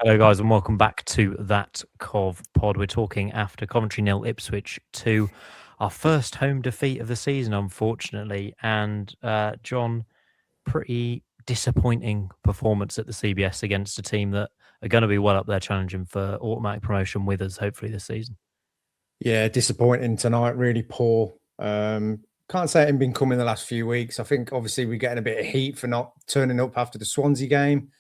Hello, guys, and welcome back to that Cov pod. We're talking after Coventry 0, Ipswich 2, our first home defeat of the season, unfortunately. And John, pretty disappointing performance at the CBS against a team that are going to be well up there challenging for automatic promotion with us, hopefully, this season. Yeah, disappointing tonight. Really poor. Can't say it ain't been coming the last few weeks. I think obviously we're getting a bit of heat for not turning up after the Swansea game.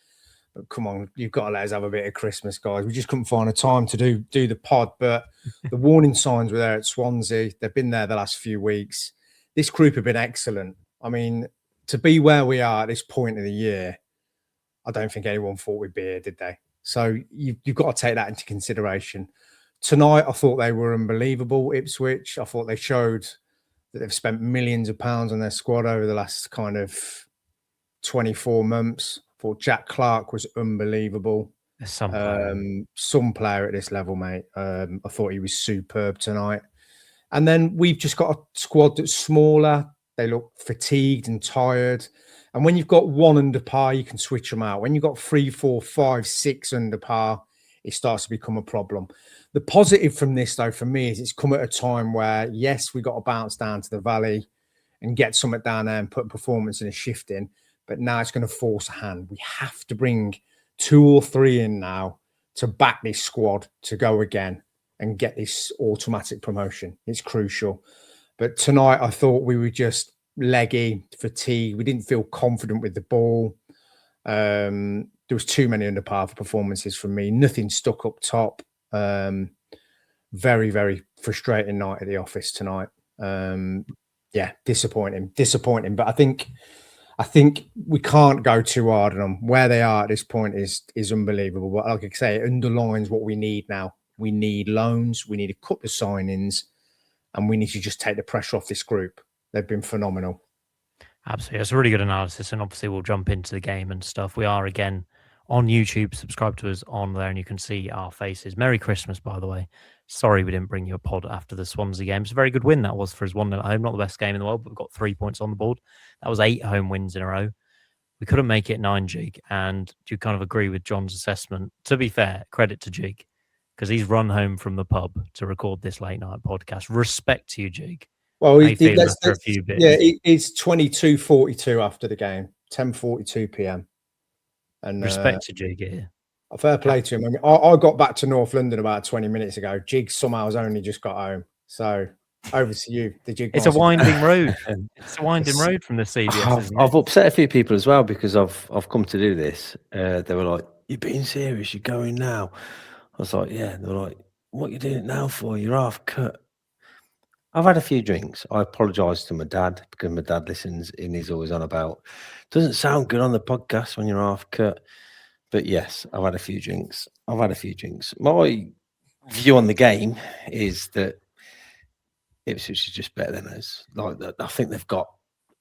But come on, you've got to let us have a bit of Christmas, guys. We just couldn't find a time to do the pod. But the warning signs were there at Swansea. They've been there the last few weeks. This group have been excellent. I mean, to be where we are at this point of the year, I don't think anyone thought we'd be here, did they? So you've got to take that into consideration. Tonight, I thought they were unbelievable, Ipswich. I thought they showed that they've spent millions of pounds on their squad over the last kind of 24 months. I thought Jack Clark was unbelievable. Some player at this level, mate. I thought he was superb tonight. And then we've just got a squad that's smaller. They look fatigued and tired. And when you've got one under par, you can switch them out. When you've got 3, 4, 5, 6 under par, it starts to become a problem. The positive from this, though, for me, is it's come at a time where, yes, we got to bounce down to the valley and get something down there and put performance in a shift in. But now it's going to force a hand. We have to bring 2 or 3 in now to back this squad to go again and get this automatic promotion. It's crucial. But tonight, I thought we were just leggy, fatigued. We didn't feel confident with the ball. There was too many under par performances from me. Nothing stuck up top. Very, very frustrating night at the office tonight. Yeah, disappointing. But I think we can't go too hard on them. Where they are at this point is unbelievable. But like I say, it underlines what we need now. We need loans. We need to cut the signings, and we need to just take the pressure off this group. They've been phenomenal. Absolutely. It's a really good analysis, and obviously we'll jump into the game and stuff. We are again on YouTube. Subscribe to us on there and you can see our faces. Merry Christmas, by the way. Sorry we didn't bring you a pod after the Swansea game. It's a very good win that was for us, 1-0 at home. Not the best game in the world, but we've got 3 points on the board. That was 8 home wins in a row. We couldn't make it 9, Jig, and do you kind of agree with John's assessment? To be fair, credit to Jig, because he's run home from the pub to record this late night podcast. Respect to you, Jig. Well, it's 22:42 after the game, 10:42 p.m. And respect to Jig here. Fair play to him. I mean, I got back to North London about 20 minutes ago. Jig somehow has only just got home. So over to you. The Jig. It's a winding road. It's a winding road from the CBS. I've upset a few people as well because I've come to do this. They were like, "You're being serious? You're going now?" I was like, "Yeah." They were like, "What are you doing it now for? You're half cut." I've had a few drinks. I apologise to my dad because my dad listens and he's always on about, doesn't sound good on the podcast when you're half cut. But yes, I've had a few drinks. My view on the game is that Ipswich is just better than us. Like, I think they've got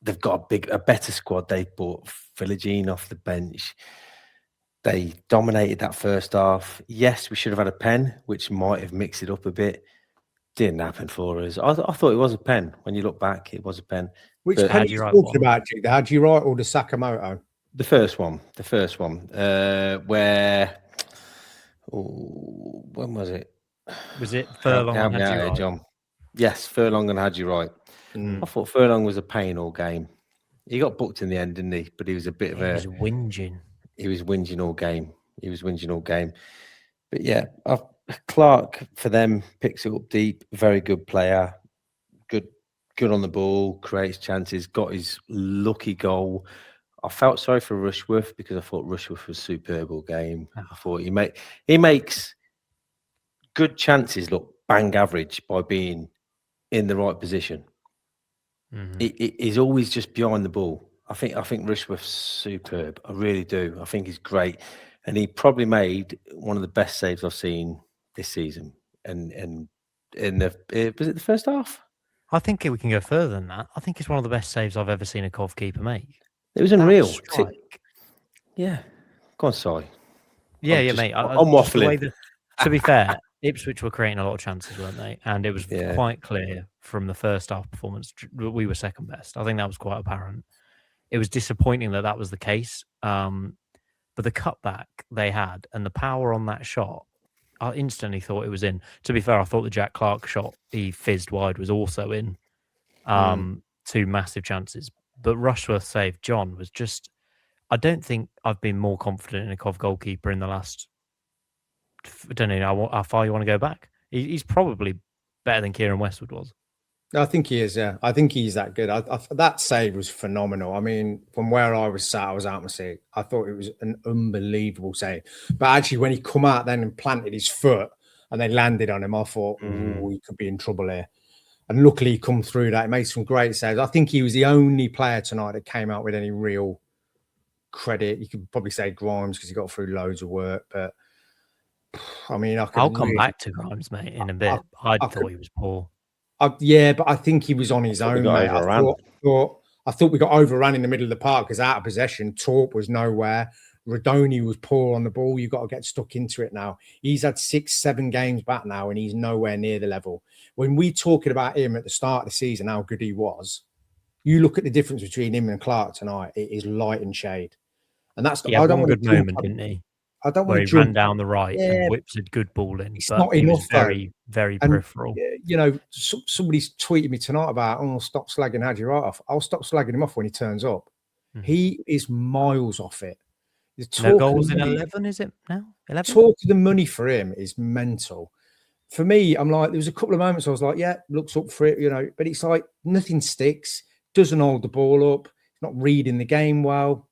a better squad. They bought Philogene off the bench. They dominated that first half. Yes, we should have had a pen, which might have mixed it up a bit. Didn't happen for us. I thought it was a pen. When you look back, it was a pen. Which pen are you talking about, Jig? The Haji Wright or the Sakamoto? The first one. Where? When was it? Was it Furlong and Haji Wright? John. Yes, Furlong and Haji Wright. I thought Furlong was a pain all game. He got booked in the end, didn't he? But he was a bit of a... He was whinging. He was whinging all game. But yeah, Clark, for them, picks it up deep. Very good player. Good on the ball. Creates chances. Got his lucky goal. I felt sorry for Rushworth because I thought Rushworth was superb all game. I thought he makes good chances look bang average by being in the right position. He's always just behind the ball. I think Rushworth's superb. I really do. I think he's great, and he probably made one of the best saves I've seen this season. And in the was it the first half? I think we can go further than that. I think it's one of the best saves I've ever seen a Cov keeper make. It was unreal. Yeah. Go on, sorry. Yeah, mate. I'm waffling. To be fair, Ipswich were creating a lot of chances, weren't they? And it was quite clear from the first half performance we were second best. I think that was quite apparent. It was disappointing that was the case. The but the cutback they had and the power on that shot, I instantly thought it was in. To be fair, I thought the Jack Clark shot he fizzed wide was also in. Two massive chances. But Rushworth's save, John, was just... I don't think I've been more confident in a Cov goalkeeper in the last... I don't know how far you want to go back. He's probably better than Kieran Westwood was. I think he is, yeah. I think he's that good. That save was phenomenal. I mean, from where I was sat, I was out my seat. I thought it was an unbelievable save. But actually, when he come out then and planted his foot and they landed on him, I thought, he could be in trouble here. And luckily, he come through that. He made some great saves. I think he was the only player tonight that came out with any real credit. You could probably say Grimes because he got through loads of work. But, I mean, I'll come back to Grimes, mate, in a bit. I thought he was poor. Yeah, but I think he was on his own, mate. I thought we got overrun in the middle of the park because out of possession. Torp was nowhere. Rodoni was poor on the ball. You've got to get stuck into it now. He's had 6-7 games back now, and he's nowhere near the level. When we talking about him at the start of the season, how good he was, you look at the difference between him and Clark tonight. It is light and shade, and that's I don't want a good moment, didn't he? I don't want to ran down the right and whips a good ball in. It's not enough, very, very peripheral. You know, somebody's tweeted me tonight about, stop slagging Hadji Wright off. I'll stop slagging him off when he turns up. He is miles off it. No goals in 11, is it now? 11? Talk of the money for him is mental. For me, I'm like, there was a couple of moments I was like, yeah, looks up for it, you know, but it's like nothing sticks, doesn't hold the ball up, not reading the game well.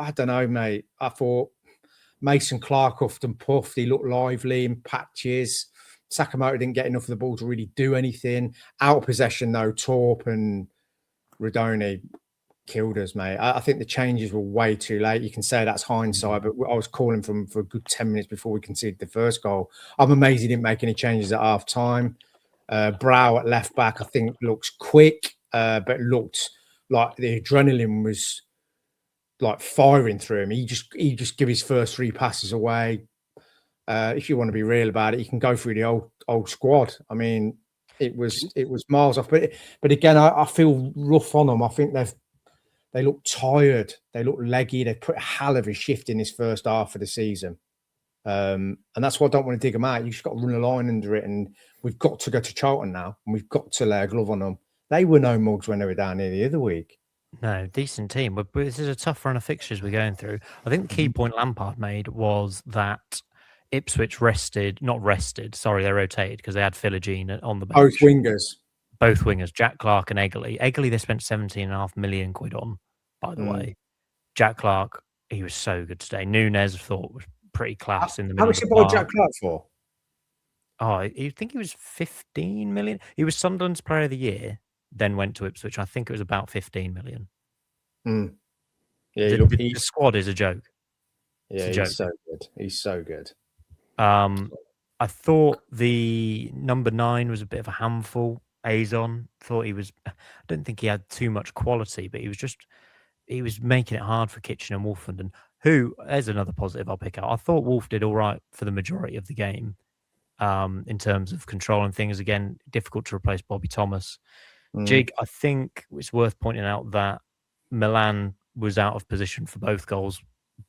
I don't know, mate. I thought Mason Clark often puffed. He looked lively in patches. Sakamoto didn't get enough of the ball to really do anything. Out of possession, though, Torp and Rodoni killed us, mate. I think the changes were way too late. You can say that's hindsight, but I was calling for a good 10 minutes before we conceded the first goal. I'm amazed he didn't make any changes at half time. Brow at left back, I think, looks quick, but looked like the adrenaline was like firing through him. He just give his first 3 passes away. If you want to be real about it, you can go through the old squad. I mean, it was miles off. But again, I feel rough on them. I think they look tired. They look leggy. They put a hell of a shift in this first half of the season. And that's why I don't want to dig them out. You've just got to run a line under it. And we've got to go to Charlton now. And we've got to lay a glove on them. They were no mugs when they were down here the other week. No, decent team. But this is a tough run of fixtures we're going through. I think the key point Lampard made was that Ipswich they rotated because they had Philogene on the bench. Both wingers, Jack Clark and Egley. Egley, they spent 17.5 million quid on, by the way. Jack Clark, he was so good today. Nunez, I thought, was pretty class in the middle. How much you bought Jack Clark for? Oh, I think he was 15 million. He was Sunderland's Player of the Year, then went to Ipswich. I think it was about 15 million. Yeah, the squad is a joke. Yeah, he's so good. He's so good. I thought the number 9 was a bit of a handful. Azon, thought he was... I don't think he had too much quality, but he was making it hard for Kitchen and Wolfenden, who, there's another positive I'll pick out. I thought Wolf did all right for the majority of the game in terms of controlling things. Again, difficult to replace Bobby Thomas. Jig, I think it's worth pointing out that Milan was out of position for both goals,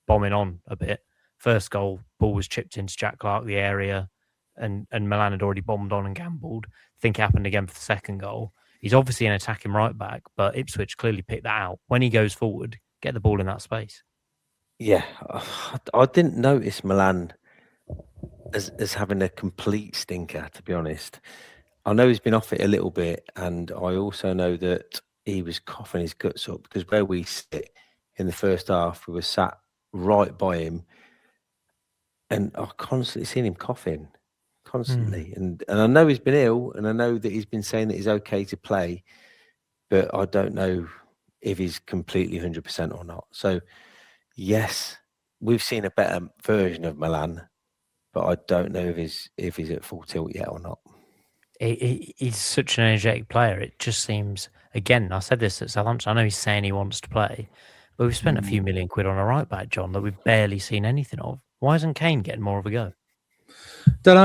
bombing on a bit. First goal, ball was chipped into Jack Clark, the area, and Milan had already bombed on and gambled. I think it happened again for the second goal. He's obviously an attacking right back, but Ipswich clearly picked that out. When he goes forward, get the ball in that space. Yeah, I didn't notice Milan as having a complete stinker, to be honest. I know he's been off it a little bit, and I also know that he was coughing his guts up because where we sit in the first half, we were sat right by him, and I constantly seen him coughing, constantly. And I know he's been ill, and I know that he's been saying that he's okay to play, but I don't know if he's completely 100% or not. So, yes, we've seen a better version of Milan, but I don't know if he's at full tilt yet or not. He's such an energetic player. It just seems, again, I said this at Southampton, I know he's saying he wants to play, but we've spent a few million quid on a right back, John, that we've barely seen anything of. Why isn't Kane getting more of a go? Don't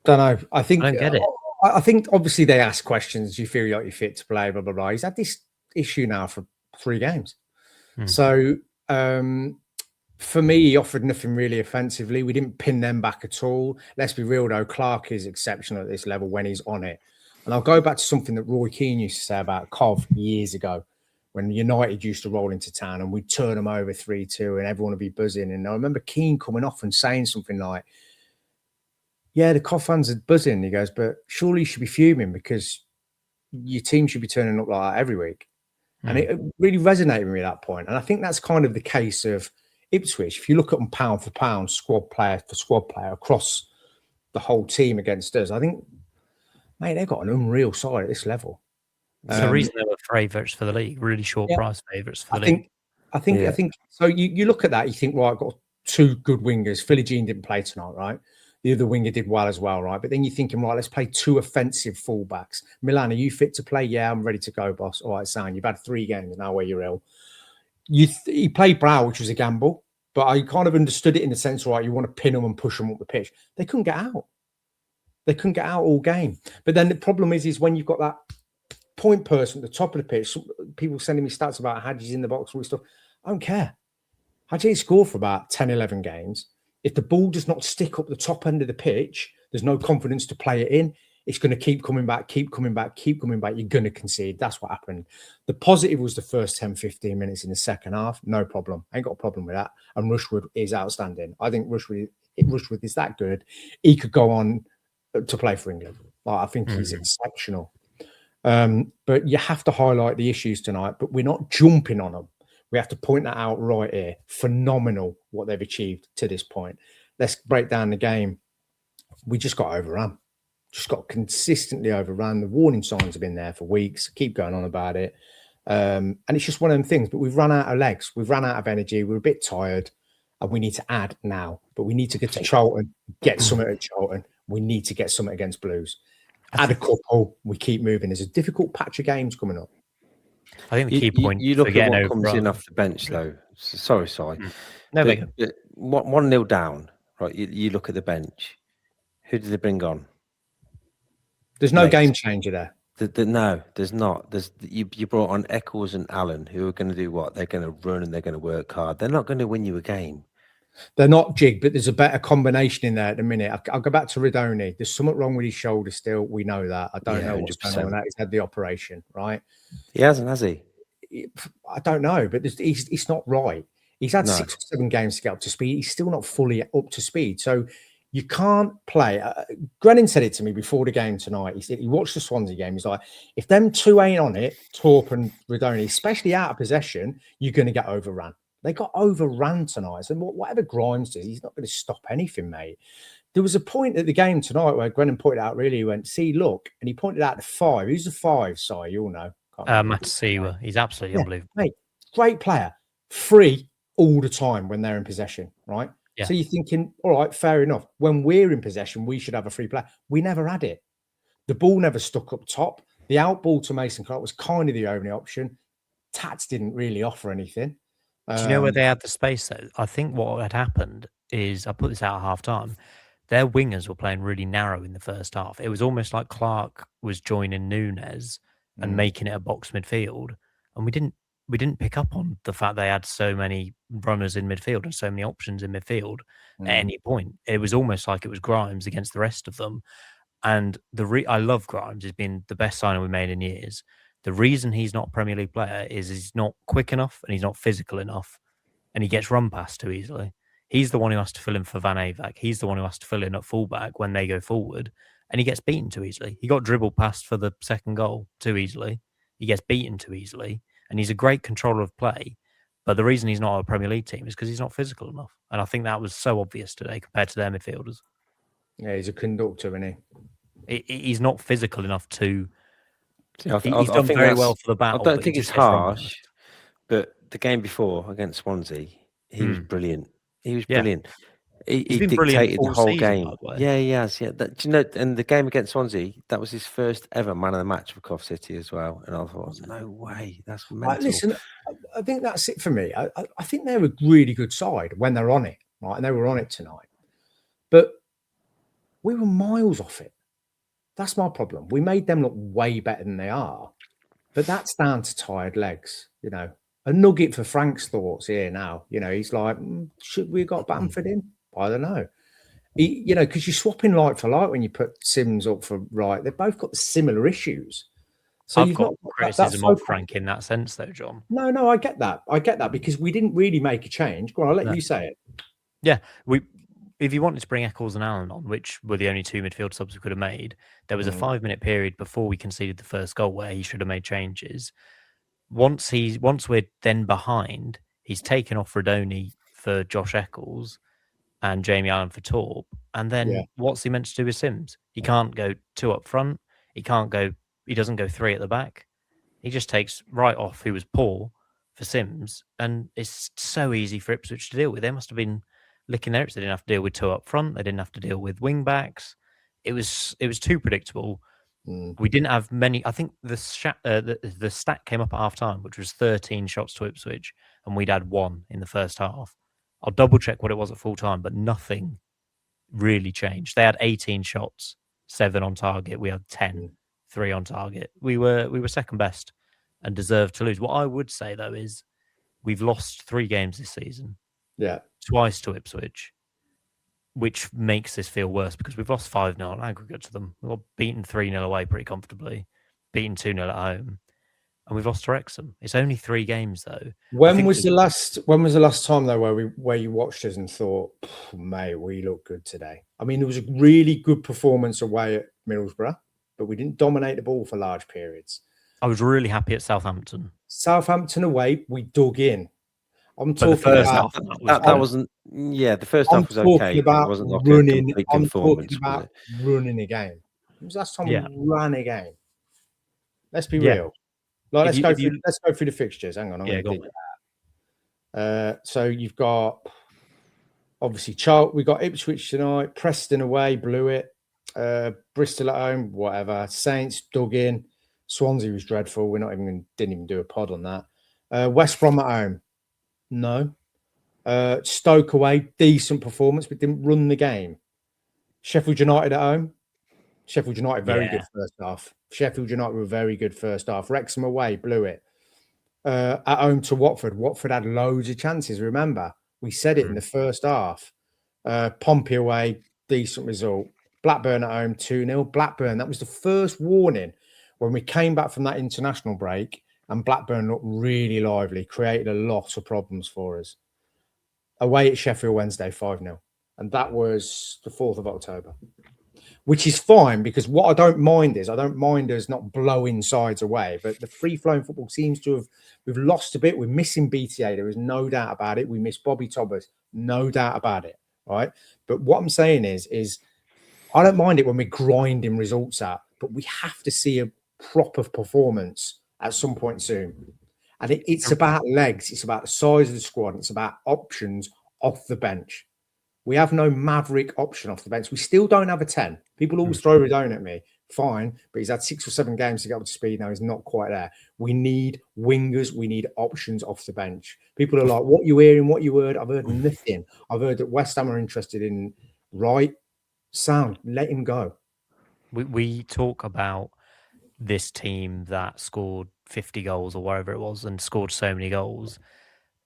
know. I think I don't get it. I think obviously they ask questions. Do you feel like you're fit to play? Blah blah blah. He's had this issue now for 3 games. So For me, he offered nothing really offensively. We didn't pin them back at all. Let's be real, though. Clark is exceptional at this level when he's on it. And I'll go back to something that Roy Keane used to say about Cov years ago when United used to roll into town and we'd turn them over 3-2 and everyone would be buzzing. And I remember Keane coming off and saying something like, yeah, the Cov fans are buzzing. He goes, but surely you should be fuming because your team should be turning up like that every week. And it really resonated with me at that point. And I think that's kind of the case of Ipswich. If you look at them pound for pound, squad player for squad player across the whole team against us, I think, mate, they've got an unreal side at this level. It's the reason they were favourites for the league, really short price favourites for the league. I think so. You look at that, you think, right, I've got two good wingers. Philly Jean didn't play tonight, right? The other winger did well as well, right? But then you're thinking, right, let's play two offensive fullbacks. Milan, are you fit to play? Yeah, I'm ready to go, boss. All right, Sam, you've had 3 games now where you're ill. He played Brow, which was a gamble, but I kind of understood it in the sense, right, you want to pin them and push them up the pitch. They couldn't get out. They couldn't get out all game. But then the problem is when you've got that point person at the top of the pitch, people sending me stats about Hadji's in the box, all this stuff. I don't care. Hadji scored for about 10, 11 games. If the ball does not stick up the top end of the pitch, there's no confidence to play it in. It's going to keep coming back, keep coming back, keep coming back. You're going to concede. That's what happened. The positive was the first 10, 15 minutes in the second half. No problem. I ain't got a problem with that. And Rushwood is outstanding. I think Rushwood is that good. He could go on to play for England. I think he's exceptional. But you have to highlight the issues tonight, but we're not jumping on them. We have to point that out right here. Phenomenal what they've achieved to this point. Let's break down the game. We just got overrun. Just got consistently overrun. The warning signs have been there for weeks. Keep going on about it. And it's just one of them things. But we've run out of legs. We've run out of energy. We're a bit tired. And we need to add now. But we need to get to Charlton, get something at Charlton. We need to get something against Blues. Add a couple. We keep moving. There's a difficult patch of games coming up. I think the key point you look at what comes overrun. in off the bench, though. Sorry. No, but 1-0 down, right? You look at the bench. Who did they bring on? There's no game changer there. No, there's not. You brought on Eccles and Allen, who are going to do what? They're going to run and they're going to work hard. They're not going to win you a game. They're not jig, but there's a better combination in there at the minute. I'll go back to Redoni. There's something wrong with his shoulder still. We know that. I don't know what's going on with that. He's had the operation, right? He hasn't, has he? I don't know, but it's not right. He's had 6 or 7 games to get up to speed. He's still not fully up to speed. So you can't play. Grennan said it to me before the game tonight. He said he watched the Swansea game. He's like, if them two ain't on it, Torp and Redoni, especially out of possession, you're going to get overrun. They got overrun tonight. So whatever Grimes does, he's not going to stop anything, mate. There was a point at the game tonight where Grennan pointed out, really, he went, see, look. And he pointed out the 5. Who's the 5? Sorry, you all know. Matt Seawer. He's absolutely unbelievable. Mate, great player. Free all the time when they're in possession, right? Yeah. So you're thinking, all right, fair enough. When we're in possession, we should have a free player. We never had it. The ball never stuck up top. The out ball to Mason Clark was kind of the only option. Tats didn't really offer anything. Do you know where they had the space, though? I think what had happened is, I put this out at half-time, their wingers were playing really narrow in the first half. It was almost like Clark was joining Nunes and making it a box midfield. And we didn't pick up on the fact they had so many runners in midfield and so many options in midfield at any point. It was almost like it was Grimes against the rest of them. And I love Grimes. He's been the best signing we made in years. The reason he's not a Premier League player is he's not quick enough and he's not physical enough and he gets run past too easily. He's the one who has to fill in for Van Avak. He's the one who has to fill in at fullback when they go forward and he gets beaten too easily. He got dribbled past for the second goal too easily. He gets beaten too easily and he's a great controller of play. But the reason he's not a Premier League team is because he's not physical enough. And I think that was so obvious today compared to their midfielders. Yeah, he's a conductor, isn't he? He's not physical enough to... He's done very well for the battle. I don't think it's harsh, but the game before against Swansea, he was brilliant. He was brilliant. He dictated the whole game. Yeah, he has. Yeah, do you know? And the game against Swansea, that was his first ever man of the match for Cov City as well. And I thought, no way, that's mental. Listen, I think that's it for me. I think they're a really good side when they're on it, right? And they were on it tonight, but we were miles off it. That's my problem. We made them look way better than they are, but that's down to tired legs. You know, a nugget for Frank's thoughts here now. He's like, should we have got Bamford in? I don't know. Because you're swapping like for like when you put Sims up for right. They've both got similar issues. So I've got criticism of Frank in that sense, though, John. No, I get that. Because we didn't really make a change. Go on, I'll let you say it. Yeah, if you wanted to bring Eccles and Allen on, which were the only two midfield subs we could have made, there was a 5-minute period before we conceded the first goal where he should have made changes. Once we're then behind, he's taken off Radoni for Josh Eccles and Jamie Allen for Torp. And then what's he meant to do with Sims? He can't go 2 up front. He doesn't go 3 at the back. He just takes right off who was poor for Sims. And it's so easy for Ipswich to deal with. They must have been licking their lips. They didn't have to deal with 2 up front. They didn't have to deal with wing backs. It was too predictable. We didn't have many. I think the stat came up at half time, which was 13 shots to Ipswich, and we'd had 1 in the first half. I'll double check what it was at full time, but nothing really changed. They had 18 shots, 7 on target. We had 10, 3 on target. We were second best and deserved to lose. What I would say though is we've lost 3 games this season. Yeah, twice to Ipswich, which makes this feel worse because we've lost 5-0 on aggregate to them. We got beaten 3-0 away pretty comfortably, beaten 2-0 at home, and we've lost to Wrexham. It's only 3 games though. When was the last time though where you watched us and thought, mate, we look good today? I mean, there was a really good performance away at Middlesbrough, but we didn't dominate the ball for large periods. I was really happy at Southampton. Southampton away, we dug in. I'm talking about that wasn't. Yeah, the first half was okay. It wasn't like running. I'm talking about running a game. When was the last time we ran a game? Let's be real. Like, let's go through the fixtures. Hang on. So you've got obviously Charlton. We got Ipswich tonight. Preston away, blew it. Bristol at home, whatever. Saints dug in. Swansea was dreadful. Didn't even do a pod on that. West Brom at home. No. Stoke away, decent performance, but didn't run the game. Sheffield United at home. Sheffield United, very good first half. Sheffield United were very good first half. Wrexham away, blew it. At home to Watford. Watford had loads of chances, remember? We said it in the first half. Pompey away, decent result. Blackburn at home, 2-0. Blackburn, that was the first warning when we came back from that international break. And Blackburn looked really lively, created a lot of problems for us. Away at Sheffield Wednesday, 5-0. And that was the 4th of October, which is fine because what I don't mind us not blowing sides away. But the free-flowing football seems to have, we've lost a bit. We're missing BTA. There is no doubt about it. We miss Bobby Tobbers. No doubt about it. Right. But what I'm saying is I don't mind it when we're grinding results out, but we have to see a proper performance at some point soon. And it's about legs. It's about the size of the squad. It's about options off the bench. We have no maverick option off the bench. We still don't have a 10. People always throw Radon at me. Fine. But he's had 6 or 7 games to get up to speed now. He's not quite there. We need wingers. We need options off the bench. People are like, what you hearing? What you heard? I've heard nothing. I've heard that West Ham are interested in Wright. Sound. Let him go. We talk about this team that scored 50 goals or whatever it was and scored so many goals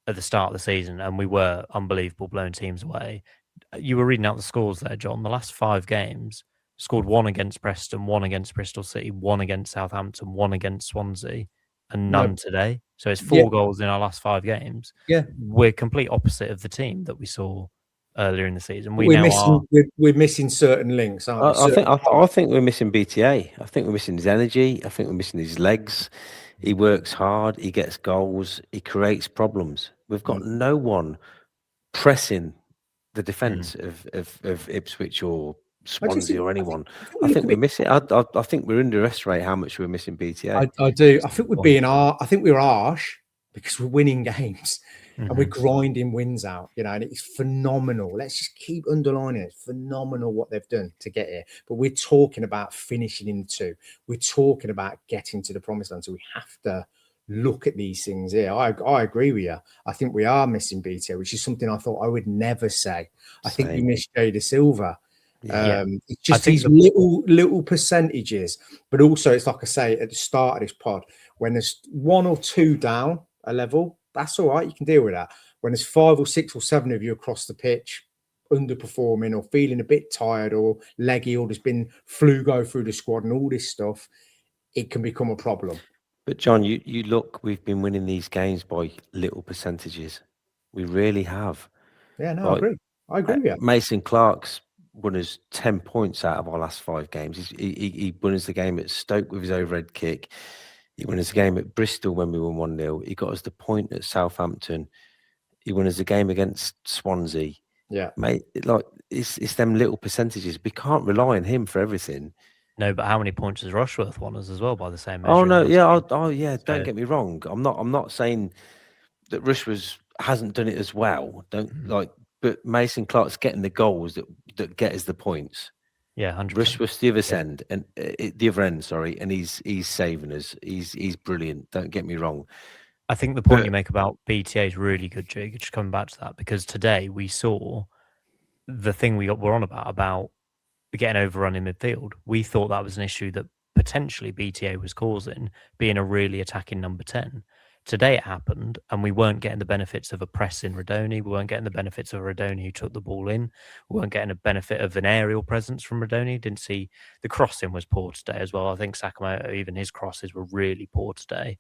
at the start of the season, and we were unbelievable blowing teams away. You were reading out the scores there, John. The last 5 games, scored 1 against Preston, 1 against Bristol City, 1 against Southampton, 1 against Swansea, and none today. So it's 4 goals in our last 5 games. Yeah. We're complete opposite of the team that we saw earlier in the season. We're missing certain links, aren't we? I think we're missing BTA. I think we're missing his energy. I think we're missing his legs. He works hard. He gets goals. He creates problems. We've got no one pressing the defence of Ipswich or Swansea or anyone. I think we're missing. I think we underestimate how much we're missing BTA. I do. I think I think we're harsh because we're winning games. And we're grinding wins out, and it's phenomenal. Let's just keep underlining it. It's phenomenal what they've done to get here. But we're talking about finishing in the 2. We're talking about getting to the promised land. So we have to look at these things here. I agree with you. I think we are missing BTA, which is something I thought I would never say. I think we missed Jay De Silva. It's just these little percentages. But also, it's like I say at the start of this pod, when there's 1 or 2 down a level, That's all right. You can deal with that. When there's 5 or 6 or 7 of you across the pitch, underperforming or feeling a bit tired or leggy, or there's been flu go through the squad and all this stuff, it can become a problem. But John, you look, we've been winning these games by little percentages. We really have. Yeah, no, I agree. I agree with you. Mason Clark's won us 10 points out of our last 5 games. He won us the game at Stoke with his overhead kick. He won us the game at Bristol when we won 1-0. He got us the point at Southampton. He won us the game against Swansea. Yeah, mate, like it's them little percentages. We can't rely on him for everything. No, but how many points has Rushworth won us as well by the same measure? Oh no, yeah, yeah. Don't get me wrong. I'm not saying that Rushworth hasn't done it as well. But Mason Clark's getting the goals that get us the points. Yeah, 100%. Rushworth's the other end, and the other end, sorry, and he's saving us. He's brilliant. Don't get me wrong. I think the point you make about BTA is really good, Jake. Just coming back to that, because today we saw the thing we're on about getting overrun in midfield. We thought that was an issue that potentially BTA was causing, being a really attacking number 10. Today it happened, and we weren't getting the benefits of a press in Radoni. We weren't getting the benefits of Radoni who took the ball in. We weren't getting a benefit of an aerial presence from Radoni. Didn't see the crossing was poor today as well. I think Sakamoto, even his crosses were really poor today.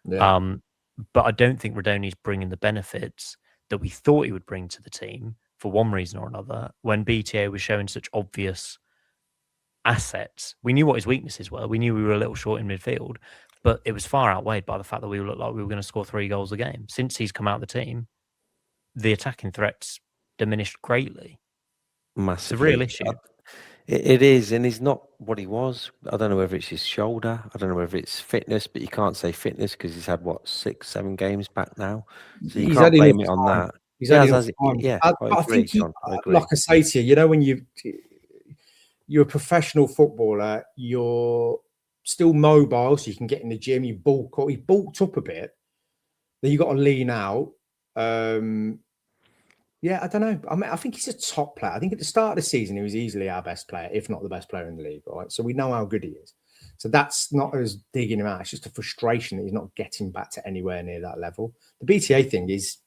yeah. But I don't think Radoni's bringing the benefits that we thought he would bring to the team for one reason or another. When BTA was showing such obvious assets, we knew what his weaknesses were. We knew we were a little short in midfield, but it was far outweighed by the fact that we looked like we were going to score 3 goals a game. Since he's come out of the team, the attacking threats diminished greatly. Massively. It's a real issue. It is, and he's not what he was. I don't know whether it's his shoulder. I don't know whether it's fitness, but you can't say fitness because he's had, 6, 7 games back now. So you can't blame it on that. He's had enough time. Yeah, I think John, like I say to you, when you're a professional footballer, you're still mobile, so you can get in the gym. You bulk up. He bulked up a bit. Then you got to lean out. Yeah, I don't know. I mean, I think he's a top player. I think at the start of the season, he was easily our best player, if not the best player in the league, right? So we know how good he is. So that's not us digging him out. It's just a frustration that he's not getting back to anywhere near that level. The BTA thing is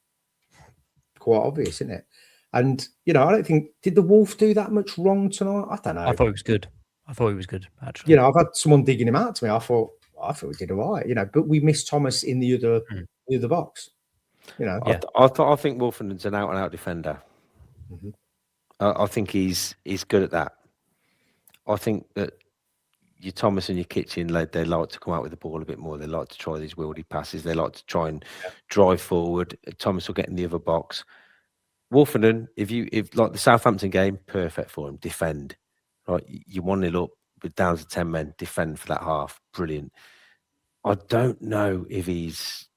quite obvious, isn't it? And, I don't think, did the Wolf do that much wrong tonight? I don't know. I thought he was good. Actually. I've had someone digging him out to me. I thought we did all right, but we missed Thomas in the other box. I think Wolfenden's an out-and-out defender. Mm-hmm. I think he's good at that. I think that your Thomas and your Kitchen, they like to come out with the ball a bit more. They like to try these wieldy passes. They like to try and drive forward. Thomas will get in the other box. Wolfenden, if like the Southampton game, perfect for him. Defend. Right, you 1-0 up with down to 10 men. Defend for that half. Brilliant. I don't know if he's.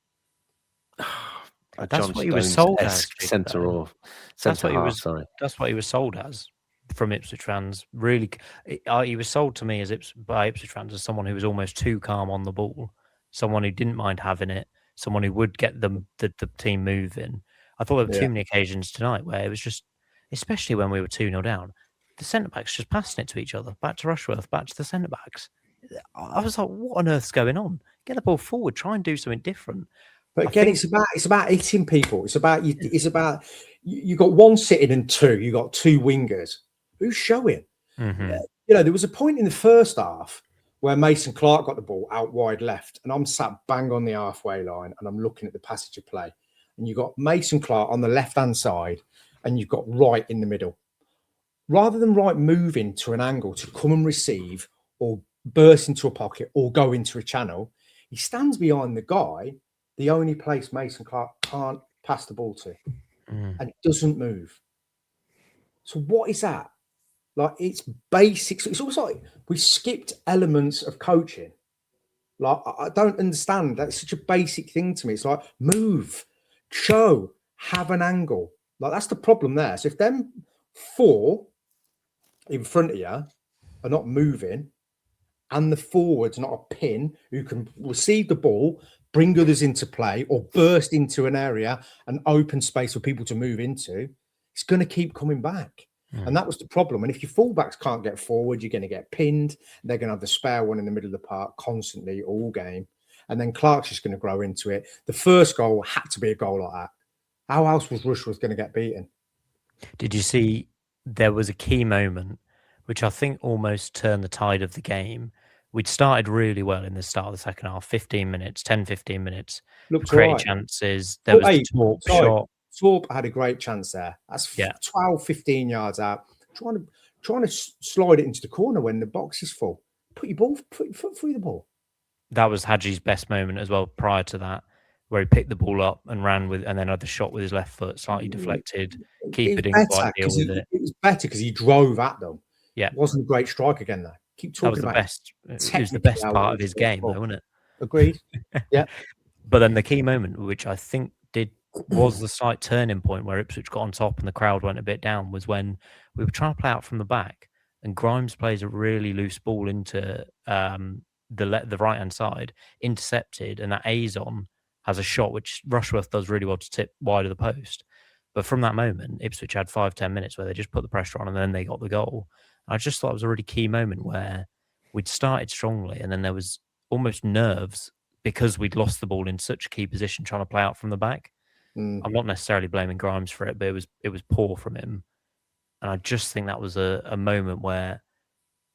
That's what he was sold as. Centre half. Sorry, that's what he was sold as from Ipswich fans. Really, he was sold to me by Ipswich fans as someone who was almost too calm on the ball, someone who didn't mind having it, someone who would get the team moving. I thought there were too many occasions tonight where it was just, especially when we were 2-0 down, the centre backs just passing it to each other, back to Rushworth, back to the centre backs. I was like, what on earth's going on? Get the ball forward, try and do something different. But again, it's about hitting people. It's about you got one sitting and 2. You got 2 wingers. Who's showing? Mm-hmm. There was a point in the first half where Mason Clark got the ball out wide left, and I'm sat bang on the halfway line, and I'm looking at the passage of play, and you got Mason Clark on the left hand side, and you've got Wright in the middle. Rather than Wright moving to an angle to come and receive, or burst into a pocket, or go into a channel, he stands behind the guy. The only place Mason Clark can't pass the ball to, and it doesn't move. So what is that? Like, it's basics. It's almost like we skipped elements of coaching. Like, I don't understand. That's such a basic thing to me. It's like, move, show, have an angle. Like, that's the problem there. So if them 4 in front of you are not moving, and the forward's not a pin who can receive the ball, bring others into play, or burst into an area and open space for people to move into, it's going to keep coming back. And that was the problem. And if your fullbacks can't get forward, you're going to get pinned. They're going to have the spare one in the middle of the park constantly all game. and then Clark's just going to grow into it. The first goal had to be a goal like that. How else was Rushworth going to get beaten? Did you see there was a key moment which I think almost turned the tide of the game? We'd started really well in the start of the second half, 15 minutes, 10, 15 minutes. Looked Created right. chances. There was the Torp shot. Torp had a great chance there. That's Yeah. 12, 15 yards out. Trying to slide it into the corner when the box is full. Put your foot through the ball. That was Hadji's best moment as well prior to that, where he picked the ball up and ran with, and then had the shot with his left foot, slightly deflected. Keeper didn't quite deal with it. It was better because he drove at them. Yeah. It wasn't a great strike again, though. Keep talking about it. It was the best part of his game, though, wasn't it? Agreed. Yeah. But then the key moment, which I think was the slight turning point where Ipswich got on top and the crowd went a bit down, was when we were trying to play out from the back and Grimes plays a really loose ball into the right-hand side, intercepted, and that Azon has a shot which Rushworth does really well to tip wide of the post. But from that moment, Ipswich had 5-10 minutes where they just put the pressure on and then they got the goal. And I just thought it was a really key moment where we'd started strongly and then there was almost nerves because we'd lost the ball in such a key position trying to play out from the back. I'm not necessarily blaming Grimes for it, but it was poor from him. And I just think that was a moment where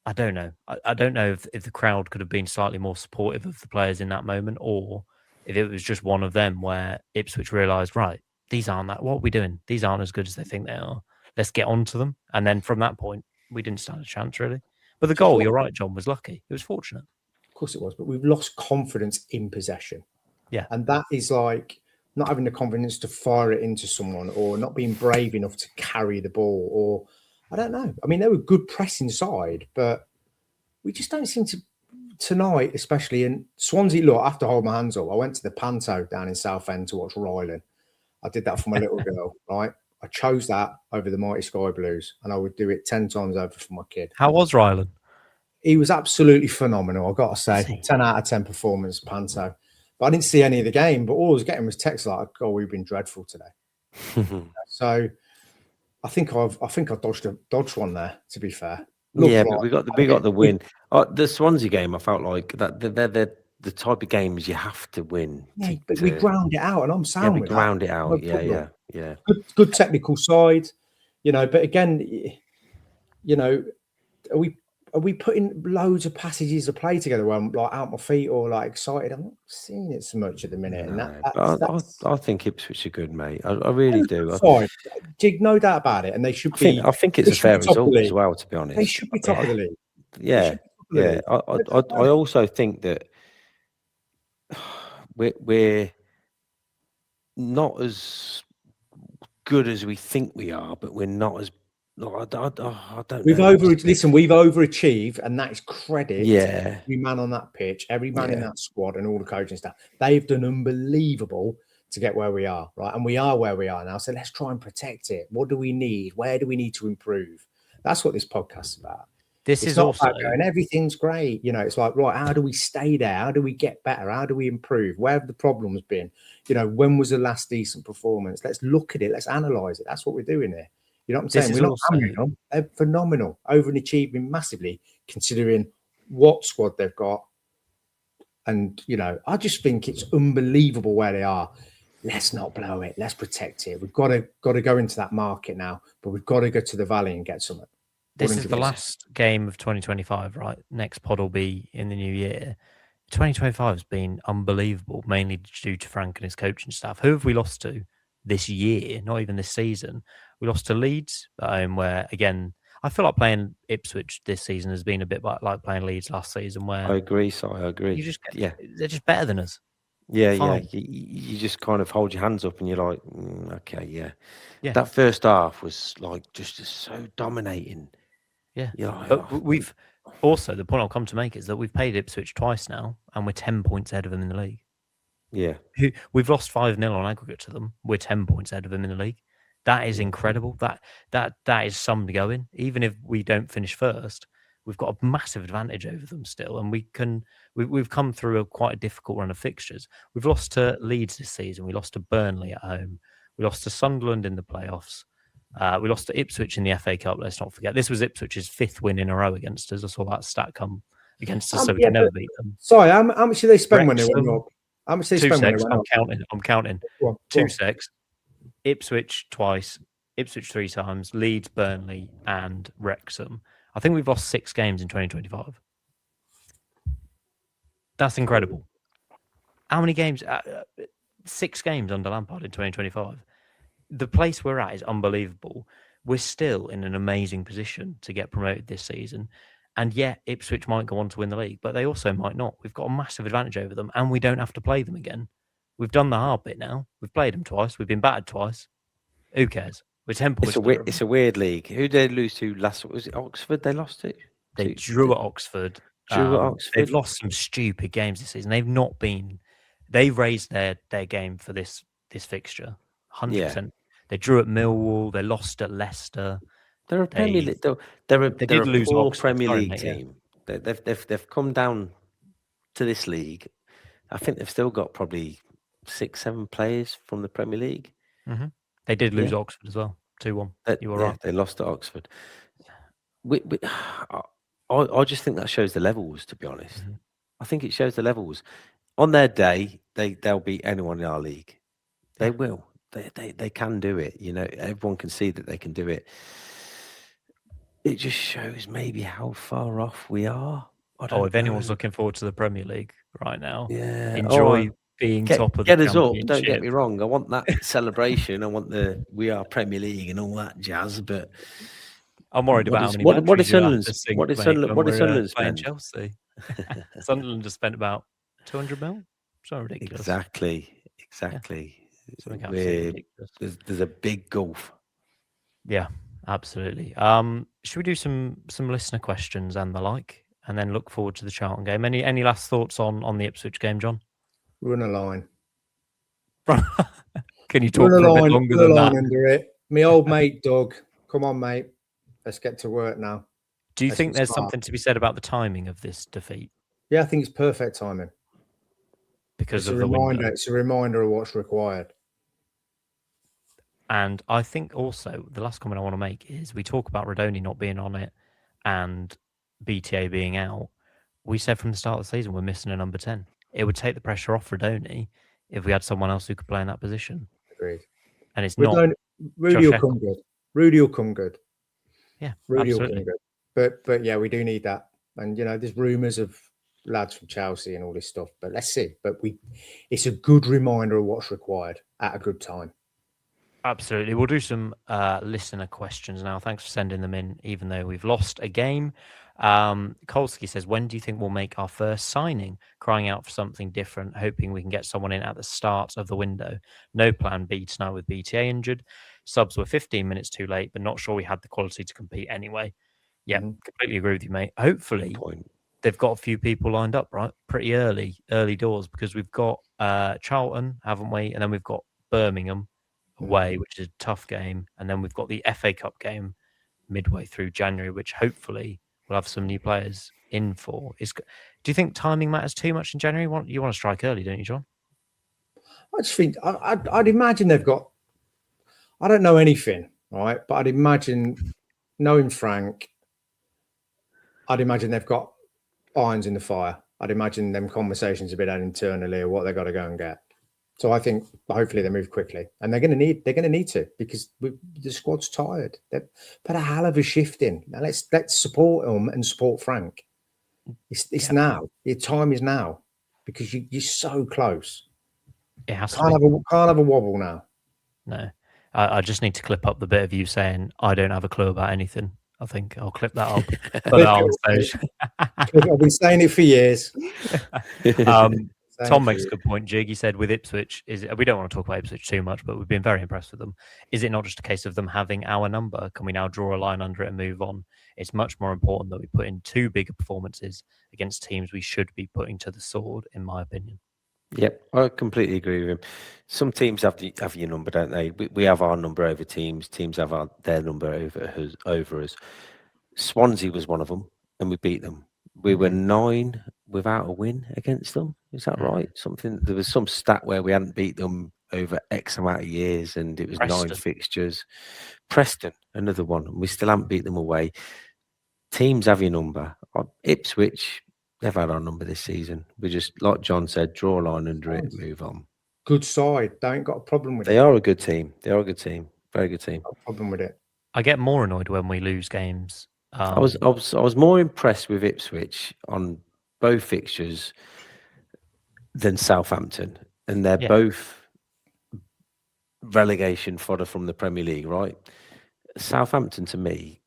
I don't know. I don't know if the crowd could have been slightly more supportive of the players in that moment, or if it was just one of them where Ipswich realised, right, these aren't that. What are we doing? These aren't as good as they think they are. Let's get on to them. And then from that point, we didn't stand a chance, really. But the goal, you're right, John, was lucky. It was fortunate. Of course it was, but we've lost confidence in possession. Yeah. And that is like not having the confidence to fire it into someone or not being brave enough to carry the ball or I don't know. I mean, they were good pressing side, but we just don't seem to tonight, especially in Swansea. Look, I have to hold my hands up. I went to the Panto down in Southend to watch Ryland. I did that for my little girl, right? I chose that over the Mighty Sky Blues, and I would do it 10 times over for my kid. How was Ryland? He was absolutely phenomenal, I've got to say. 10 out of 10 performance, Panto. But I didn't see any of the game, but all I was getting was texts like, oh, we've been dreadful today. So I think I dodged one there, to be fair. But we got the win. The Swansea game, I felt like that they're the type of games you have to win. Yeah, but we ground it out, and I'm sound with that. We ground it out. No yeah. Good technical side, But again, are we putting loads of passages of play together where I'm like out my feet or like excited? I'm not seeing it so much at the minute. I think Ipswich are good, mate. I really do. Fine. No doubt about it. And they should be. I think it's a fair result as well, to be honest. They should be top of the league. Yeah. I also think that we're not as good as we think we are, but we're not as. I don't know. We've overachieved, and that is credit to every man on that pitch, every man in that squad, and all the coaching staff. They've done unbelievable to get where we are, right? And we are where we are now. So let's try and protect it. What do we need? Where do we need to improve? That's what this podcast's about. It's not about going, everything's great. It's like, right, how do we stay there? How do we get better? How do we improve? Where have the problems been? When was the last decent performance? Let's look at it. Let's analyze it. That's what we're doing here. You know what I'm saying? We're not hammering them. They're phenomenal, overachieving massively, considering what squad they've got. And, I just think it's unbelievable where they are. Let's not blow it. Let's protect it. We've got to go into that market now, but we've got to go to the Valley and get something. This is the last game of 2025, right? Next pod will be in the new year. 2025 has been unbelievable, mainly due to Frank and his coaching staff. Who have we lost to this year? Not even this season. We lost to Leeds at home, where, again, I feel like playing Ipswich this season has been a bit like playing Leeds last season, where... I agree, Si, I agree. They're just better than us. Yeah. You just kind of hold your hands up and you're like, okay, yeah. That first half was like just so dominating. Yeah. Like, but we've also, the point I'll come to make is that we've played Ipswich twice now and we're 10 points ahead of them in the league. Yeah. We've lost 5-0 on aggregate to them. We're 10 points ahead of them in the league. That is incredible. That is some going. Even if we don't finish first, we've got a massive advantage over them still, and we've come through quite a difficult run of fixtures. We've lost to Leeds this season. We lost to Burnley at home. We lost to Sunderland in the playoffs. We lost to Ipswich in the FA Cup. Let's not forget, this was Ipswich's 5th win in a row against us. I saw that stat come against us, so we can never beat them. Sorry, how much did they spend when they went Wrexham, up? How much did they Two spend when they secs. went I'm up? counting. Go on, Two go on. secs. Ipswich twice, Ipswich 3 times, Leeds, Burnley, and Wrexham. I think we've lost 6 games in 2025. That's incredible. How many games? 6 games under Lampard in 2025. The place we're at is unbelievable. We're still in an amazing position to get promoted this season. And yet, Ipswich might go on to win the league, but they also might not. We've got a massive advantage over them, and we don't have to play them again. We've done the hard bit now. We've played them twice. We've been battered twice. Who cares? We're 10 points. It's a weird league. Who did they lose to last? Was it Oxford? They lost it. They drew at Oxford. They've lost some stupid games this season. They've not been. They've raised their game for this fixture. 100%. They drew at Millwall. They lost at Leicester. They're a Premier League. They're a poor Premier League team. They've come down to this league. I think they've still got probably 6-7 players from the Premier League. Mm-hmm. They did lose Oxford as well, 2-1. You were right. They lost at Oxford. I just think that shows the levels. To be honest, I think it shows the levels. On their day, they'll beat anyone in our league. They will. They can do it. You know, everyone can see that they can do it. It just shows maybe how far off we are. If anyone's looking forward to the Premier League right now, enjoy being top of the Get us up. Championship. Don't get me wrong. I want that celebration. I want we are Premier League and all that jazz. But I'm worried about how many what is Sunderland playing Chelsea? Sunderland just spent about 200 mil. So ridiculous. Exactly. Yeah. There's a big gulf. Yeah, absolutely. Should we do some listener questions and the like, and then look forward to the Charlton game? Any last thoughts on the Ipswich game, John? Run a line. Can you talk for a bit longer than that? Under it. My old mate, Doug. Come on, mate. Let's get to work now. Do you think there's something to be said about the timing of this defeat? Yeah, I think it's perfect timing. Because of the window. It's a reminder of what's required. And I think also the last comment I want to make is we talk about Rodoni not being on it and BTA being out. We said from the start of the season we're missing a number 10. It would take the pressure off Rodoni if we had someone else who could play in that position. Agreed. And it's not. Rudy will come good. Rudy will come good. Yeah, Rudy absolutely. will come good. But yeah, we do need that. And there's rumours of lads from Chelsea and all this stuff. But let's see. But it's a good reminder of what's required at a good time. Absolutely. We'll do some listener questions now. Thanks for sending them in, even though we've lost a game. Kolsky says, when do you think we'll make our first signing? Crying out for something different, hoping we can get someone in at the start of the window. No plan B tonight with BTA injured. Subs were 15 minutes too late, but not sure we had the quality to compete anyway. Yeah, completely agree with you, mate. Hopefully they've got a few people lined up, right? Pretty early doors, because we've got Charlton, haven't we? And then we've got Birmingham away, which is a tough game. And then we've got the FA Cup game midway through January, which hopefully we'll have some new players in for. Do you think timing matters too much in January? You want to strike early, don't you, John? I just think I'd imagine they've got. I don't know anything, right? But I'd imagine, knowing Frank, I'd imagine they've got irons in the fire. I'd imagine them conversations have been had internally of what they've got to go and get. So I think hopefully they move quickly, and they're going to need to, because the squad's tired. They've put a hell of a shift in. Now let's support them and support Frank. It's now. Your time is now, because you're so close. It has to. Can't have a wobble now. No, I just need to clip up the bit of you saying I don't have a clue about anything. I think I'll clip that up. I've been saying it for years. Tom makes a good point, Jig. He said with Ipswich, we don't want to talk about Ipswich too much, but we've been very impressed with them. Is it not just a case of them having our number? Can we now draw a line under it and move on? It's much more important that we put in 2 bigger performances against teams we should be putting to the sword, in my opinion. Yep, I completely agree with him. Some teams have your number, don't they? We have our number over teams. Teams have their number over us. Swansea was one of them, and we beat them. We were 9 without a win against them. Is that right? There was some stat where we hadn't beat them over X amount of years, and it was Preston. 9 fixtures. Preston, another one, and we still haven't beat them away. Teams have your number. Ipswich, They've had our number this season. We just, like John said, draw a line under it, move on. Good side. They ain't got a problem with They it. are a good team. They are a good team. Very good team. No problem with it. I get more annoyed when we lose games. I was more impressed with Ipswich on both fixtures than Southampton, and they're both relegation fodder from the Premier League, right? Southampton, to me,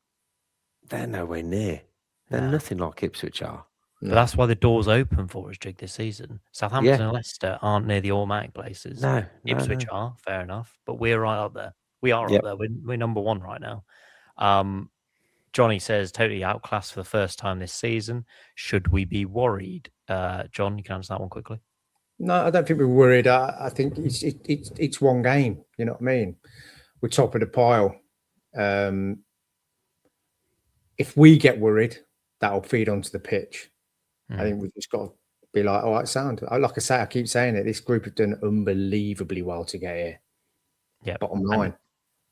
they're nowhere near. They're nothing like Ipswich are. But that's why the door's open for us, Jig, this season. Southampton and Leicester aren't near the automatic places. No, Ipswich are, fair enough. But we're right up there. We are up there. We're number one right now. Johnny says, totally outclassed for the first time this season. Should we be worried? John, you can answer that one quickly. No, I don't think we're worried. I think it's one game. You know what I mean? We're top of the pile. If we get worried, that'll feed onto the pitch. I think we've just got to be like, all right, sound. Like I say, I keep saying it. This group have done unbelievably well to get here. Yeah. Bottom line.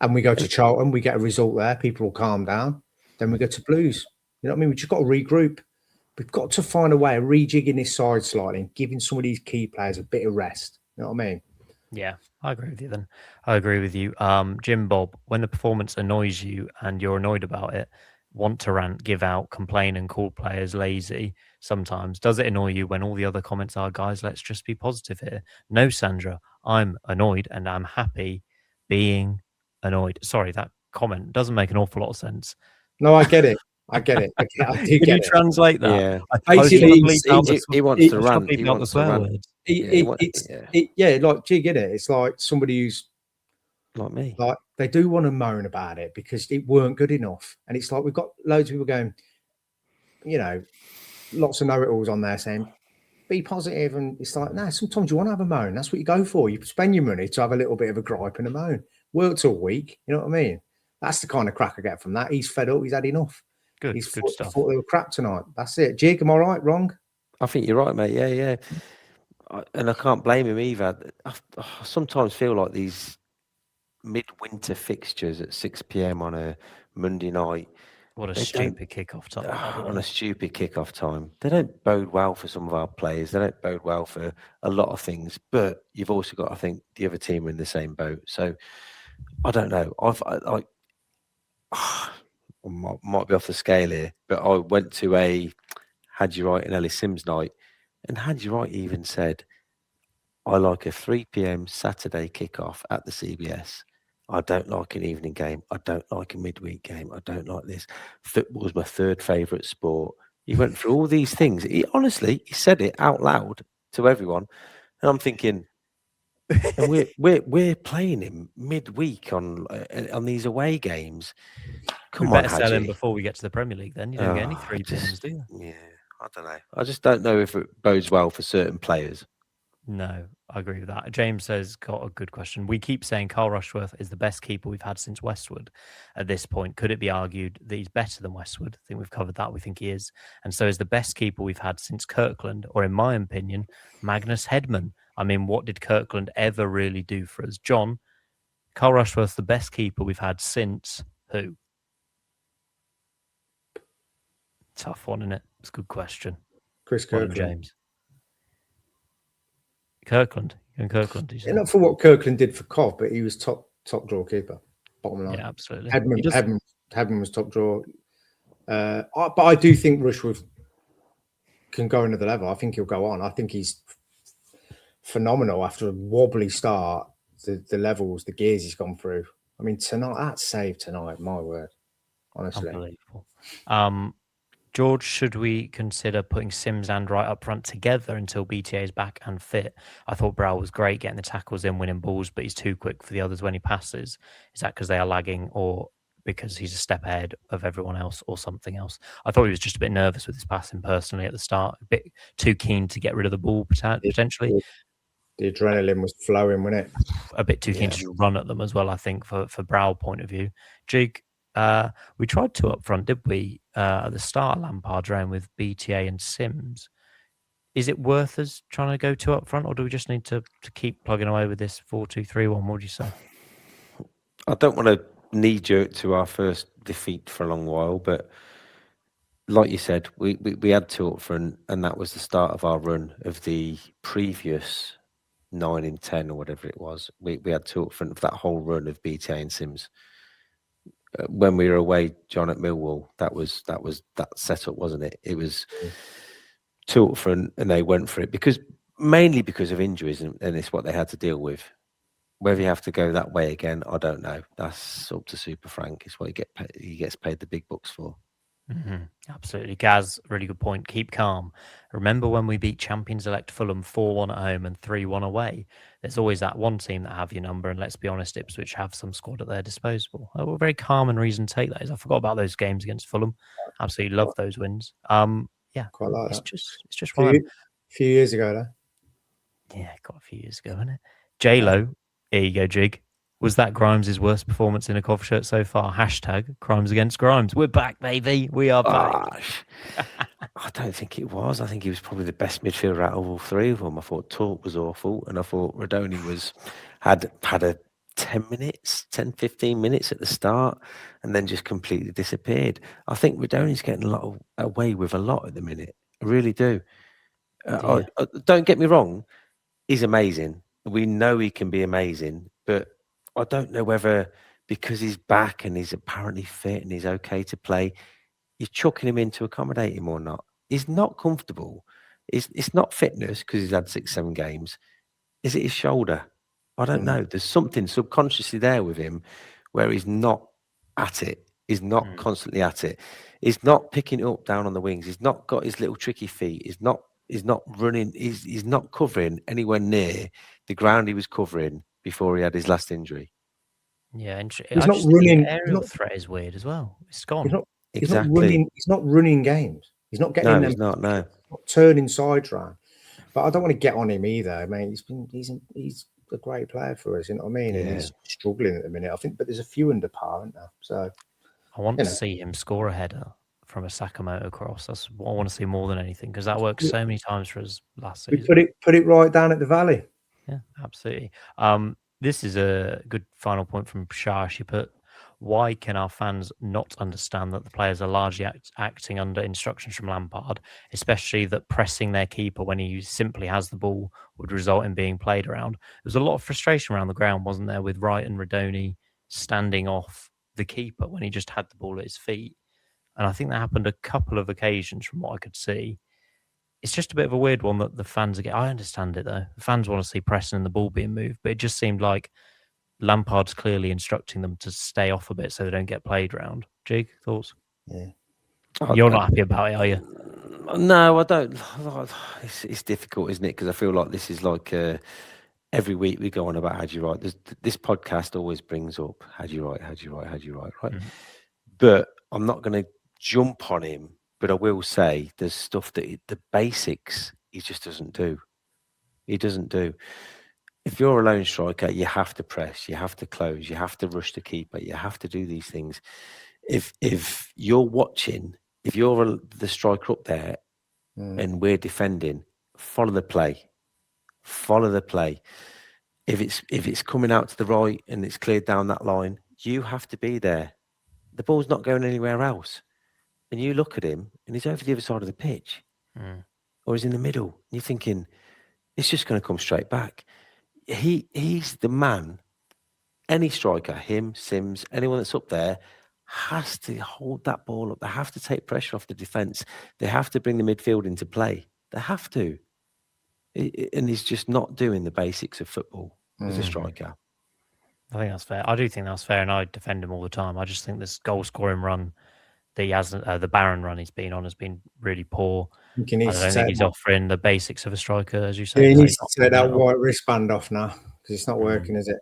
And we go to Charlton, we get a result there. People will calm down. Then we go to Blues. You know what I mean? We just got to regroup. We've got to find a way of rejigging this side slightly and giving some of these key players a bit of rest. You know what I mean? Yeah, I agree with you then. I agree with you. Jim Bob, when the performance annoys you and you're annoyed about it, want to rant, give out, complain and call players lazy sometimes. Does it annoy you when all the other comments are, guys, let's just be positive here? No, Sandra, I'm annoyed and I'm happy being annoyed. Sorry, that comment doesn't make an awful lot of sense. No, I get it. I get it. Can you translate that? Yeah. Basically, he wants to rant. He wants to rant. Like Jig, in it. It's like somebody who's like me. Like they do want to moan about it because it weren't good enough. And it's like we've got loads of people going, you know, lots of know-it-alls on there saying, be positive. And it's like, no, sometimes you want to have a moan. That's what you go for. You spend your money to have a little bit of a gripe and a moan. Worked all week. You know what I mean? That's the kind of crack I get from that. He's fed up. He's had enough. Good stuff. Thought they were crap tonight. That's it. Jig, am I right? Wrong? I think you're right, mate. Yeah. And I can't blame him either. I sometimes feel like these midwinter fixtures at 6 p.m. on a Monday night. What a stupid kickoff time. On a stupid kickoff time. They don't bode well for some of our players. They don't bode well for a lot of things. But you've also got, I think, the other team are in the same boat. So I don't know. I might be off the scale here, but I went to a Hadji Wright and Ellis Sims night, and Hadji Wright even said, I like a 3 p.m. Saturday kickoff at the CBS. I don't like an evening game. I don't like a midweek game. I don't like this. Football's my third favourite sport. He went through all these things. He said it out loud to everyone, and I'm thinking, and we're playing him midweek on these away games. Come on, better sell him before we get to the Premier League. Then you don't get any 3 p.m.s, do you? Yeah, I don't know. I just don't know if it bodes well for certain players. No, I agree with that. James says, got a good question. We keep saying Carl Rushworth is the best keeper we've had since Westwood at this point. Could it be argued that he's better than Westwood? I think we've covered that. We think he is. And so is the best keeper we've had since Kirkland, or in my opinion, Magnus Hedman. I mean, what did Kirkland ever really do for us? John, Carl Rushworth's the best keeper we've had since who? Tough one, isn't it? It's a good question. Chris Kirkland. James. Kirkland. And Kirkland. Not for what Kirkland did for Cov, but he was top draw keeper. Bottom line. Yeah, absolutely. Hedman was top draw. But I do think Rushworth can go another level. I think he'll go on. I think he's phenomenal after a wobbly start. The levels, the gears he's gone through. I mean, that save tonight, my word. Honestly. Unbelievable. George, should we consider putting Sims and Wright up front together until BTA is back and fit? I thought Brow was great getting the tackles in, winning balls, but he's too quick for the others when he passes. Is that because they are lagging or because he's a step ahead of everyone else or something else? I thought he was just a bit nervous with his passing personally at the start, a bit too keen to get rid of the ball potentially. The adrenaline was flowing, wasn't it? A bit too keen to run at them as well, I think, for Brow point of view. Jig, we tried two up front, did we? At the start, Lampard's round with BTA and Sims. Is it worth us trying to go two up front, or do we just need to keep plugging away with this 4-2-3-1? What would you say? I don't want to knee jerk to our first defeat for a long while, but like you said, we had two up front, and that was the start of our run of the previous 9 in 10 or whatever it was. We had two up front of that whole run of BTA and Sims. When we were away, John, at Millwall, that was that setup, wasn't it? It was two up front, and they went for it mainly because of injuries, and it's what they had to deal with. Whether you have to go that way again, I don't know. That's up to Super Frank. It's what he gets paid the big bucks for. Mm-hmm. Absolutely. Gaz, really good point. Keep calm. Remember when we beat champions-elect Fulham 4-1 at home and 3-1 away? There's always that one team that have your number, and let's be honest, Ipswich have some squad at their disposal. We're very calm and reasoned to take that. I forgot about those games against Fulham. Absolutely love those wins. Yeah, quite like it's that. just one. A few years ago, though. Yeah, got a few years ago, isn't it? J-Lo, here you go, Jig. Was that Grimes' worst performance in a Cov shirt so far? Hashtag Crimes Against Grimes. We're back, baby. We are back. I don't think it was. I think he was probably the best midfielder out of all three of them. I thought Torp was awful, and I thought Radoni had a 10, 15 minutes at the start, and then just completely disappeared. I think Radoni's getting away with a lot at the minute. I really do. Don't get me wrong. He's amazing. We know he can be amazing, but I don't know whether because he's back and he's apparently fit and he's okay to play, you're chucking him in to accommodate him or not. He's not comfortable. It's not fitness because he's had 6-7 games. Is it his shoulder? I don't know. There's something subconsciously there with him where he's not at it. He's not constantly at it. He's not picking it up down on the wings. He's not got his little tricky feet. He's not running. He's not covering anywhere near the ground he was covering before he had his last injury. Yeah, he's not running. The aerial threat is weird as well. It's gone. He's not running games. He's not getting. No, he's not. No, not turning sides round. But I don't want to get on him either. I mean, he's a great player for us. You know what I mean? And he's struggling at the minute. I think, but there's a few under par, aren't there? So I want to see him score a header from a Sakamoto cross. That's what I want to see more than anything, because that worked so many times for us last season. We put it right down at the valley. Yeah, absolutely. This is a good final point from Shah. She put, why can our fans not understand that the players are largely acting under instructions from Lampard, especially that pressing their keeper when he simply has the ball would result in being played around? There was a lot of frustration around the ground, wasn't there, with Wright and Radoni standing off the keeper when he just had the ball at his feet. And I think that happened a couple of occasions from what I could see. It's just a bit of a weird one that the fans are I understand it, though. The fans want to see pressing and the ball being moved, but it just seemed like Lampard's clearly instructing them to stay off a bit so they don't get played round. Jig, thoughts? Yeah. You're not happy about it, are you? No, I don't. It's difficult, isn't it? Because I feel like this is like every week we go on about how do you write. This podcast always brings up how do you write, right? Mm-hmm. But I'm not going to jump on him. But I will say there's stuff that the basics he just doesn't do. He doesn't do. If you're a lone striker, you have to press, you have to close, you have to rush the keeper, you have to do these things. If you're watching, if you're the striker up there and we're defending, follow the play. Follow the play. If it's coming out to the right and it's cleared down that line, you have to be there. The ball's not going anywhere else. And you look at him and he's over the other side of the pitch or he's in the middle. And you're thinking, it's just going to come straight back. He's the man. Any striker, him, Sims, anyone that's up there has to hold that ball up. They have to take pressure off the defence. They have to bring the midfield into play. They have to. And he's just not doing the basics of football as a striker. I think that's fair. I do think that's fair, and I defend him all the time. I just think this goal-scoring run that he hasn't, the Barron run he's been on has been really poor. I don't think he's offering the basics of a striker, as you say. He needs to take that white wristband off now because it's not working, is it?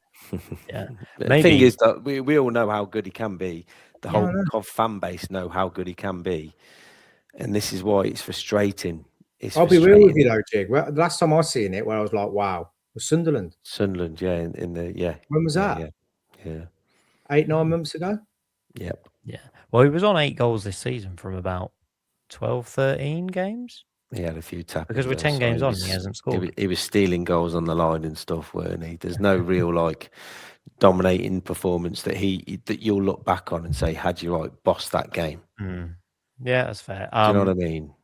Yeah. The thing is that we all know how good he can be. The whole Cov fan base know how good he can be, and this is why it's frustrating. I'll be real with you though, Jig. Well, the last time I seen it, where I was like, "Wow," was Sunderland. Sunderland, yeah, in the When was that? Yeah. 8-9 months ago. Yep. Yeah. Well, he was on 8 goals this season from about 12, 13 games. He had a few taps. Because we're 10 games on and he hasn't scored. He was stealing goals on the line and stuff, weren't he? There's no real like dominating performance that you'll look back on and say, had you bossed that game. Yeah, that's fair. Do you know what I mean?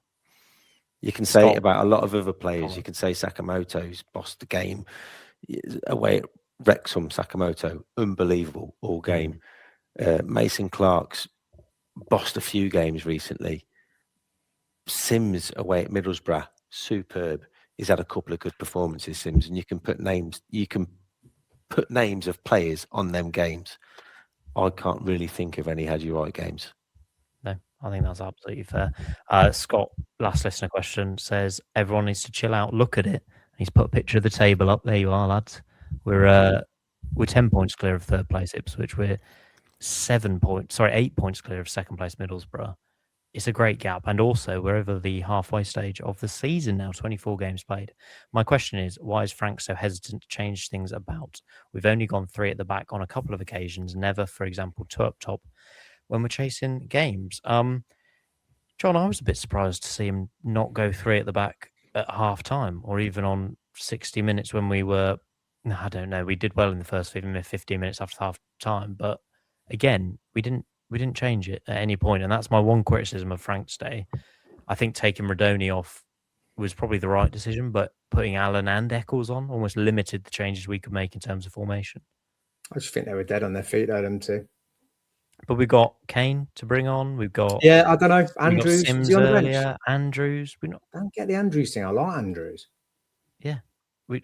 You can say it about a lot of other players. You can say Sakamoto's bossed the game away at Wrexham. Sakamoto, unbelievable all game. Mason Clark's bossed a few games recently. Sims away at Middlesbrough, superb. He's had a couple of good performances, Sims, and you can put names. You can put names of players on them games. I can't really think of any had you right games. No, I think that's absolutely fair. Scott, last listener question, says everyone needs to chill out, look at it. He's put a picture of the table up. There you are, lads. We're 10 points clear of third place Ipswich. We're 8 points clear of second place Middlesbrough. It's a great gap, and also we're over the halfway stage of the season now. 24 games played. My question is, why is Frank so hesitant to change things about? We've only gone 3 at the back on a couple of occasions, never, for example, 2 up top when we're chasing games. John, I was a bit surprised to see him not go 3 at the back at half time, or even on 60 minutes when we were. I don't know. We did well in the first 15 minutes after half time, but again, we didn't change it at any point, and that's my one criticism of Frank's day. I think taking Radoni off was probably the right decision, but putting Allen and Eccles on almost limited the changes we could make in terms of formation. I just think they were dead on their feet, though, them two. But we've got Kane to bring on. We've got I don't know. Andrews, Sims is he on the bench? earlier. Andrews. I don't get the Andrews thing. I like Andrews. Yeah, we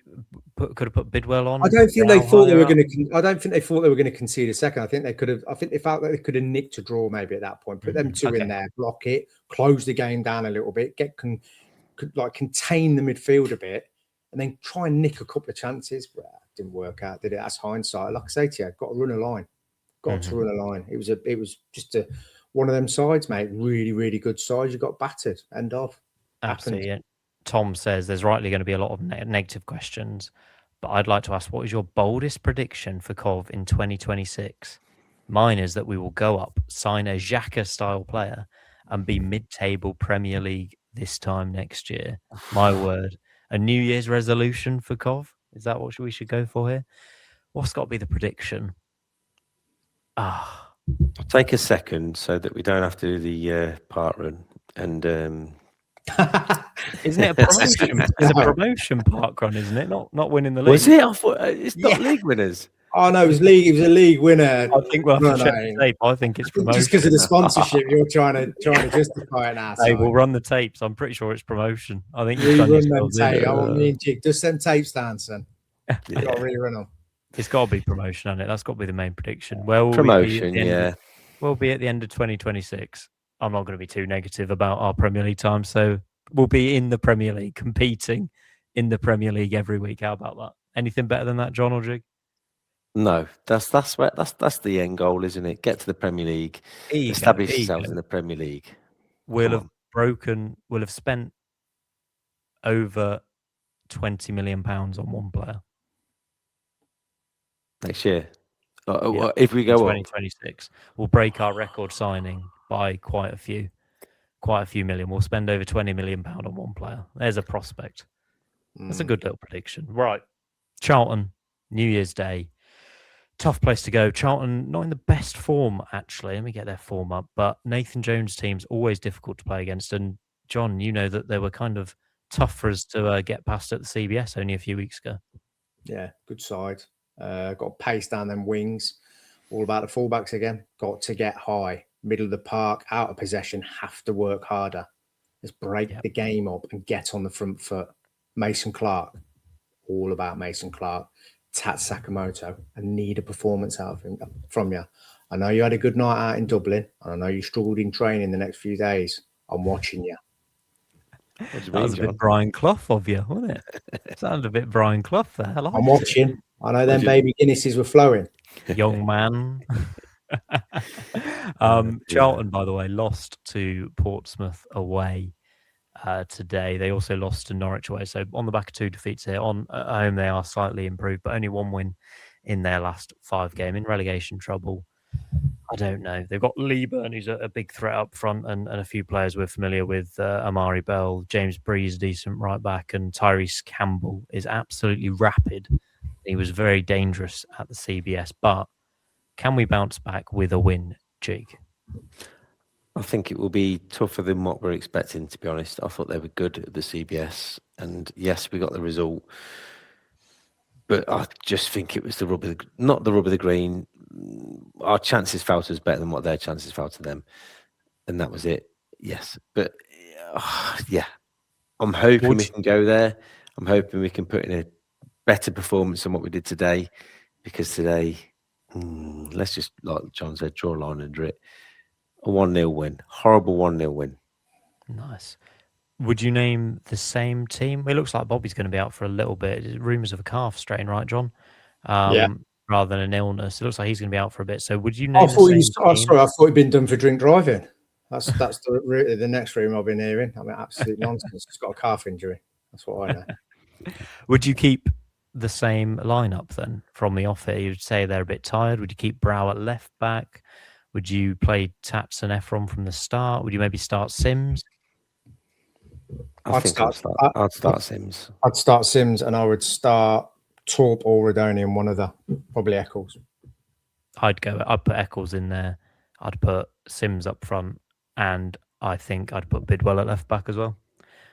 could have put Bidwell on. I don't think they thought they were going to. I don't think they thought they were going to concede a second. I think they could have. I think they felt that they could have nicked a draw maybe at that point. Put them two in there, block it, close the game down a little bit, contain the midfield a bit, and then try and nick a couple of chances. Well, it didn't work out, did it? That's hindsight. Like I say to you, got to run a line. Got to run a line. It was just one of them sides, mate. Really, really good sides. You got battered. End of. Absolutely. Happened. Tom says there's rightly going to be a lot of negative questions, but I'd like to ask, what is your boldest prediction for Cov in 2026? Mine is that we will go up, sign a Xhaka-style player, and be mid-table Premier League this time next year. My word. A New Year's resolution for Cov? Is that what we should go for here? What's got to be the prediction? I'll take a second so that we don't have to do the part run. And isn't it a promotion? It's a promotion park run, isn't it? Not winning the league. Was it? I thought it's not league winners. Oh no, it was league. It was a league winner. I think we'll have to check the tape. I think it's promotion. Just because of the sponsorship, you're trying to justify it now. Hey, we'll run the tapes. I'm pretty sure it's promotion. I think you've done them tapes. I want me and Jig. Just send tapes down, son. You got to rerun them. It's got to be promotion, hasn't it? That's got to be the main prediction. Well, promotion, we'll be at the end of 2026. I'm not going to be too negative about our Premier League time, so we'll be in the Premier League, competing in the Premier League every week. How about that? Anything better than that, John or Jig? No, that's the end goal, isn't it? Get to the Premier League, establish yourselves in the Premier League. We'll have spent over £20 million on one player next year. If we go 2026, we'll break our record signing by quite a few million. We'll spend over £20 million on one player. There's a prospect. That's a good little prediction. Right. Charlton, New Year's Day. Tough place to go. Charlton, not in the best form, actually. Let me get their form up. But Nathan Jones' team's always difficult to play against. And John, you know that they were kind of tough for us to get past at the CBS only a few weeks ago. Yeah, good side. Got pace down them wings. All about the fullbacks again. Got to get high. Middle of the park, out of possession, have to work harder. Let's break the game up and get on the front foot. Mason Clark. All about Mason Clark. Tat Sakamoto. I need a performance out of him from you. I know you had a good night out in Dublin, and I know you struggled in training the next few days. I'm watching you. That was a bit Brian Clough of you, wasn't it? Sounded a bit Brian Clough there. I'm watching. I know them baby Guinnesses were flowing. Young man. Charlton, by the way, lost to Portsmouth away today. They also lost to Norwich away. So on the back of 2 defeats here, at home they are slightly improved, but only 1 win in their last 5 games. In relegation trouble, I don't know. They've got Lieburn, who's a big threat up front, and a few players we're familiar with. Amari Bell, James Breeze, decent right back, and Tyrese Campbell is absolutely rapid. He was very dangerous at the CBS, but can we bounce back with a win, Jake? I think it will be tougher than what we're expecting, to be honest. I thought they were good at the CBS, and yes, we got the result. But I just think it was not the rub of the green. Our chances felt to us better than what their chances felt to them, and that was it. Yes, but yeah, I'm hoping we can go there. I'm hoping we can put in a better performance than what we did today, because today, let's just, like John said, draw a line under it. A 1-0 win, horrible 1-0 win. Nice. Would you name the same team? It looks like Bobby's going to be out for a little bit. Rumours of a calf strain, right, John? Rather than an illness. It looks like he's going to be out for a bit. So would you name the same team? I thought he'd been done for drink driving. That's the next room I've been hearing. I mean, absolute nonsense. He's got a calf injury. That's what I know. Would you keep the same lineup then from the off here? You'd say they're a bit tired. Would you keep Brow at left back? Would you play Tats and Ephron from the start? Would you maybe start Sims? I'd start Sims. I'd start Sims, and I would start Torp or Redoni and one of the probably Eccles. I'd put Eccles in there. I'd put Sims up front, and I think I'd put Bidwell at left back as well,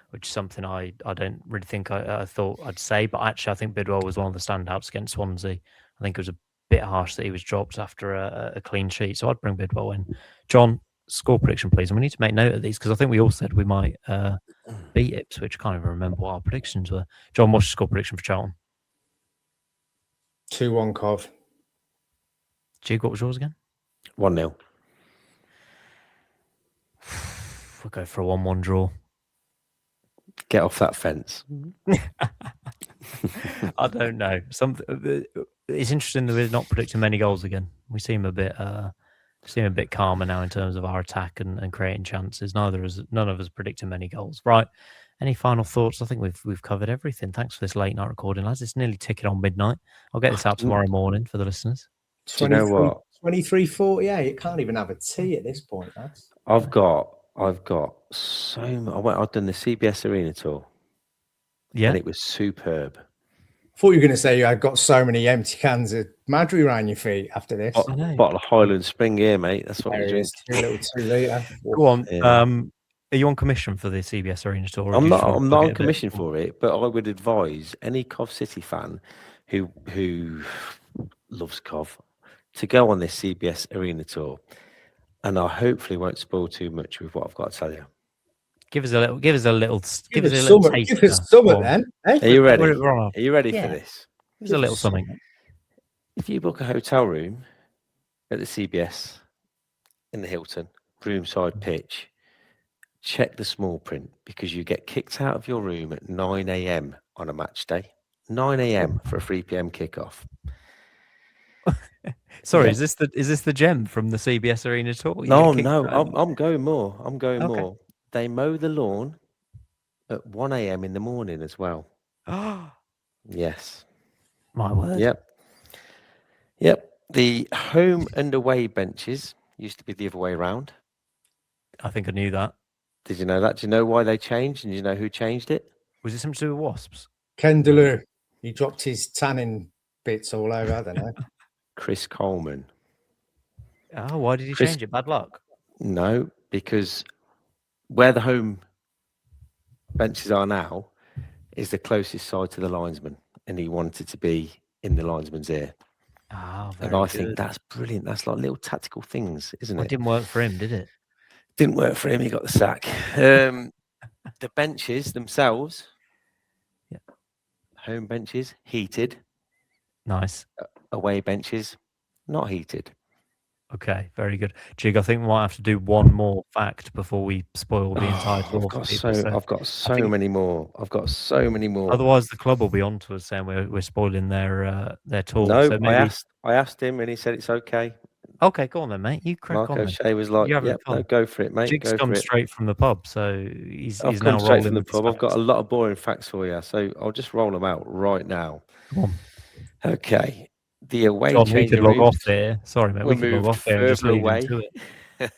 which is something I don't really think I thought I'd say. But actually, I think Bidwell was one of the standouts against Swansea. I think it was a bit harsh that he was dropped after a clean sheet. So I'd bring Bidwell in. John, score prediction, please. And we need to make note of these because I think we all said we might beat Ipswich. I can't even remember what our predictions were. John, what's your score prediction for Charlton? 2-1 Cov. Jig, what was yours again? 1-0. We'll go for a 1-1 draw. Get off that fence. I don't know. It's interesting that we're not predicting many goals again. We seem a bit calmer now in terms of our attack and creating chances. None of us predicting many goals. Right. Any final thoughts? I think we've covered everything. Thanks for this late night recording, lads. It's nearly ticking on midnight. I'll get this out tomorrow morning for the listeners. Do you know what? 23:48. You can't even have a tea at this point, lads. I've got so much. I've done the CBS Arena tour. Yeah. And it was superb. I thought you were going to say you had got so many empty cans of Madry around your feet after this. Bottle of Highland Spring here, mate. That's what we drink. 2 little 2 litre. Go on. Yeah. Are you on commission for the CBS Arena tour? I'm not on commission for it, but I would advise any Cov City fan who loves Cov to go on this CBS Arena tour, and I hopefully won't spoil too much with what I've got to tell you. Give us a little taste. Give us some then. Are you ready? Are you ready for this? Give us a little something. If you book a hotel room at the CBS in the Hilton, roomside pitch, check the small print because you get kicked out of your room at 9 a.m. on a match day. 9 a.m. for a 3 p.m. kickoff. Sorry, is this the gem from the CBS Arena tour? No, I'm going more. More. They mow the lawn at 1 a.m. in the morning as well. Yes. My word. Yep. The home and away benches used to be the other way around. I think I knew that. Did you know that? Do you know why they changed? And do you know who changed it? Was it something to do with wasps? Ken DeLue. He dropped his tanning bits all over, I don't know. Chris Coleman. Oh, why did he change it? Bad luck? No, because where the home benches are now is the closest side to the linesman, and he wanted to be in the linesman's ear. And I think that's brilliant. That's like little tactical things, isn't it? It didn't work for him, did it? Didn't work for him. He got the sack. The benches themselves, home benches, heated. Nice. Away benches, not heated. Okay, very good. Jig, I think we might have to do one more fact before we spoil the entire tour. I've got so many more. Otherwise, the club will be on to us saying we're spoiling their tour. No, so maybe... I asked him and he said it's okay. Okay, go on then, mate. You crack Mark on. O'Shea was like, "Yep, no, go for it, mate." Jig's come straight from the pub, so he's come now straight rolling from the pub. I've got a lot of boring facts for you, so I'll just roll them out right now. Come on. Okay. The away John, we could log off there. Sorry, mate. We could log off there and just lead into it.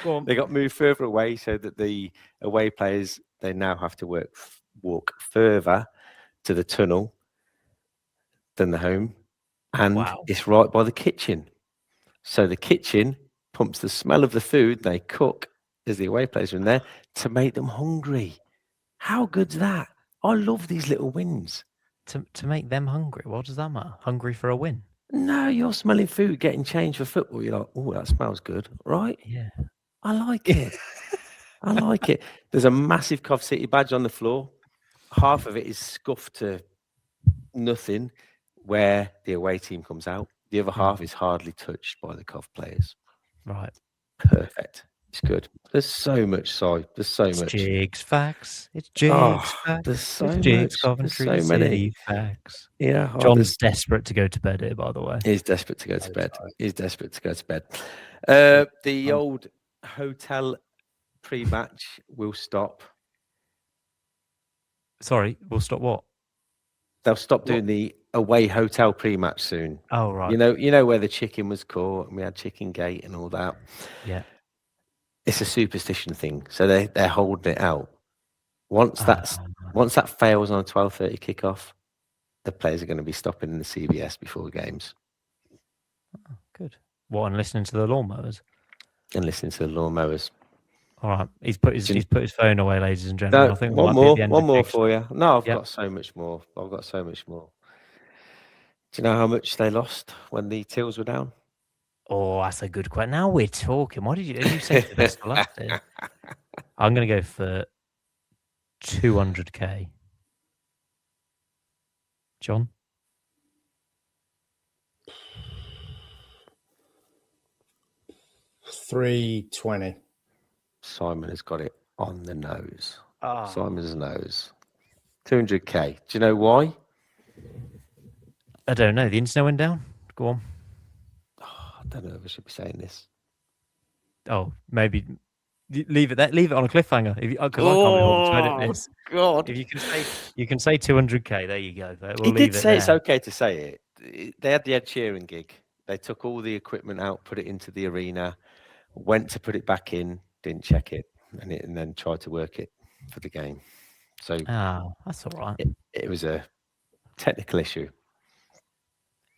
Go on. They got moved further away so that the away players, they now have to walk further to the tunnel than the home. And it's right by the kitchen. So the kitchen pumps the smell of the food they cook as the away players are in there to make them hungry. How good's that? I love these little wins. To make them hungry. What does that matter? Hungry for a win? No, you're smelling food, getting changed for football. You're like, oh, that smells good, right? Yeah. I like it. I like it. There's a massive Cov City badge on the floor. Half of it is scuffed to nothing where the away team comes out. The other half is hardly touched by the Cov players. Right. Perfect. It's good. There's so much, Si. There's so much. Jigs facts. It's Jigs facts. There's so it's Jigs much. Coventry There's so many City facts. Yeah. John's desperate to go to bed here, by the way. He's desperate to go to bed. He's desperate to go to bed. The old hotel pre-match will stop. Sorry, we'll stop what? They'll stop doing the away hotel pre-match soon. Oh, right. You know where the chicken was caught and we had Chicken Gate and all that. Yeah. It's a superstition thing. So they're holding it out. Once that fails on a 12:30 kickoff, the players are going to be stopping in the CBS before games. Oh, good. What, and listening to the lawnmowers? And listening to the lawnmowers. All right. He's put his phone away, ladies and gentlemen. No, I think one more for you. No, I've got so much more. Do you know how much they lost when the Tills were down? Oh, that's a good question. Now we're talking. What did you say to this last year? I'm going to go for 200k. John? $320. Simon has got it on the nose. Oh. Simon's nose. 200k. Do you know why? I don't know. The internet went down. Go on. I don't know if I should be saying this. Oh, maybe leave it there. Leave it on a cliffhanger. Because I can't be able to edit this. God! If you can say 200k. There you go. He did say it's okay to say it. They had the Ed Sheeran gig. They took all the equipment out, put it into the arena, went to put it back in, didn't check it, and then tried to work it for the game. So that's all right. It was a technical issue.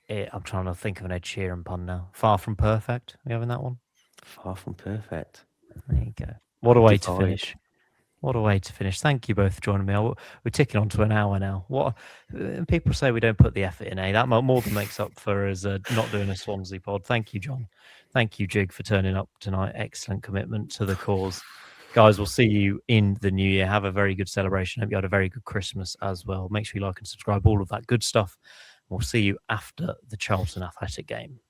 I'm trying to think of an Ed Sheeran pun now. Far from perfect. Are you having that one? Far from perfect. There you go. What a way to finish. What a way to finish. Thank you both for joining me. We're ticking on to an hour now. People say we don't put the effort in, eh? That more than makes up for us not doing a Swansea pod. Thank you, John. Thank you, Jig, for turning up tonight. Excellent commitment to the cause. Guys, we'll see you in the new year. Have a very good celebration. Hope you had a very good Christmas as well. Make sure you like and subscribe, all of that good stuff. We'll see you after the Charlton Athletic game.